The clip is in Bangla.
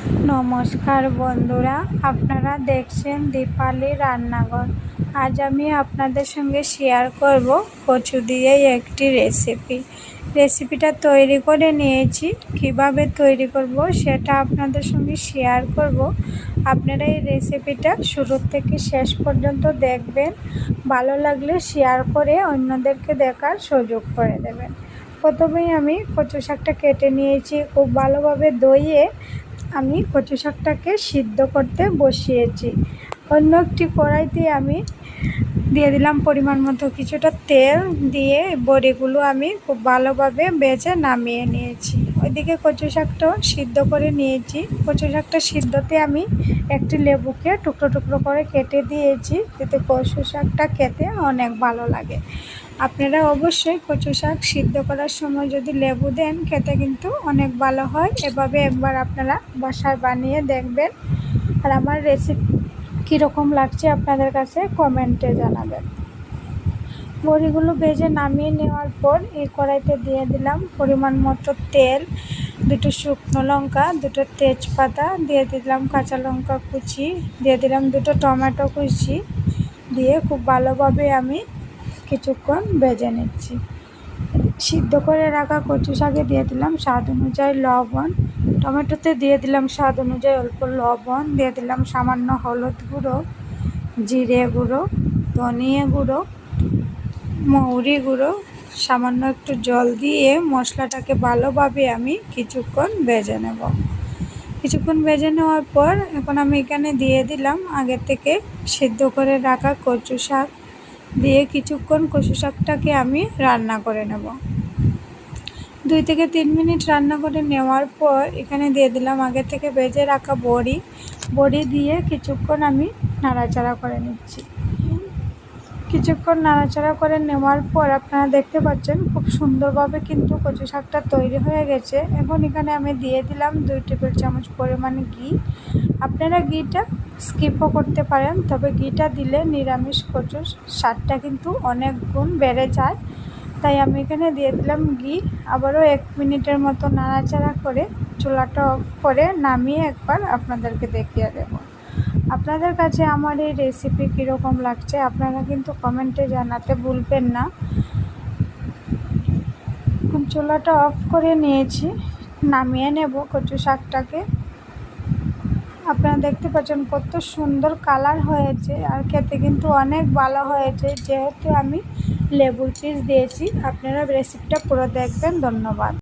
নমস্কার বন্ধুরা, আপনারা দেখছেন দীপালি রান্নাঘর। আজ আমি আপনাদের সঙ্গে শেয়ার করব কচু দিয়ে একটি রেসিপিটা তৈরি করে নিয়েছি। কিভাবে তৈরি করব সেটা আপনাদের সঙ্গে শেয়ার করব। আপনারা এই রেসিপিটা শুরু থেকে শেষ পর্যন্ত দেখবেন। ভালো লাগলে শেয়ার করে অন্যদেরকে দেখার সুযোগ করে দেবেন। প্রথমেই আমি কচু শাকটা কেটে নিয়েছি। খুব ভালোভাবে ধুয়ে আমি কচু শাকটাকে সিদ্ধ করতে বসিয়েছি। অন্য একটি কড়াইতে আমি দিয়ে দিলাম পরিমাণ মতো কিছুটা তেল, দিয়ে বড়িগুলো আমি খুব ভালোভাবে ভেজে নামিয়ে নিয়েছি। ওইদিকে কচু শাকটাও সিদ্ধ করে নিয়েছি। কচু শাকটা সিদ্ধতে আমি একটি লেবুকে টুকরো টুকরো করে কেটে দিয়েছি, যাতে কচু শাকটা খেতে অনেক ভালো লাগে। আপনারা অবশ্যই কচু শাক সিদ্ধ করার সময় যদি লেবু দেন, খেতে কিন্তু অনেক ভালো হয়। এভাবে একবার আপনারা বাসায় বানিয়ে দেখবেন। আর আমার রেসিপি কীরকম লাগছে আপনাদের কাছে কমেন্টে জানাবেন। বড়িগুলো ভেজে নামিয়ে নেওয়ার পর এই কড়াইতে দিয়ে দিলাম পরিমাণ মতো তেল, দুটো শুকনো লঙ্কা, দুটো তেজপাতা, দিয়ে দিলাম কাঁচা লঙ্কা কুচি, দিয়ে দিলাম দুটো টমেটো কুচি, দিয়ে খুব ভালোভাবে আমি কিছুক্ষণ ভেজে নিচ্ছি। সিদ্ধ করে রাখা কচু শাকে দিয়ে দিলাম স্বাদ অনুযায়ী লবণ, টমেটোতে দিয়ে দিলাম স্বাদ অনুযায়ী অল্প লবণ, দিয়ে দিলাম সামান্য হলুদ গুঁড়ো, জিরে গুঁড়ো, ধনিয়া গুঁড়ো, মৌরি গুঁড়ো, সামান্য একটু জল দিয়ে মশলাটাকে ভালোভাবে আমি কিছুক্ষণ ভেজে নেব। কিছুক্ষণ ভেজে নেওয়ার পর এখন আমি এখানে দিয়ে দিলাম আগে থেকে সিদ্ধ করে রাখা কচু শাক, দিয়ে কিছুক্ষণ কচু শাকটাকে আমি রান্না করে নেব। 2 থেকে 3 মিনিট রান্না করে নেওয়ার পর এখানে দিয়ে দিলাম আগে থেকে ভেজে রাখা বড়ি দিয়ে কিছুক্ষণ আমি নাড়াচাড়া করে নিচ্ছি। কিছুক্ষণ নাড়াচাড়া করে নেওয়ার পর আপনারা দেখতে পাচ্ছেন খুব সুন্দরভাবে কিন্তু কচু শাকটা তৈরি হয়ে গেছে। এখন এখানে আমি দিয়ে দিলাম 2 টেবিল চামচ পরিমাণে ঘি। আপনারা ঘিটা স্কিপও করতে পারেন, তবে ঘিটা দিলে নিরামিষ কচুর স্বাদটা কিন্তু অনেক গুণ বেড়ে যায়। তাই আমি এখানে দিয়ে দিলাম ঘি। আবারও 1 মিনিটের মতো নাড়াচাড়া করে চুলাটা অফ করে নামিয়ে একবার আপনাদেরকে দেখিয়ে দেব। আপনাদের কাছে আমার এই রেসিপি কীরকম লাগছে আপনারা কিন্তু কমেন্টে জানাতে ভুলবেন না। চুলাটা অফ করে নিয়েছি, নামিয়ে নেব কচু শাকটাকে। আপনারা দেখতে পাচ্ছেন কত সুন্দর কালার হয়েছে, আর খেতে কিন্তু অনেক ভালো হয়েছে, যেহেতু আমি লেবুর পিস দিয়েছি। আপনারা রেসিপিটা পুরো দেখবেন। ধন্যবাদ।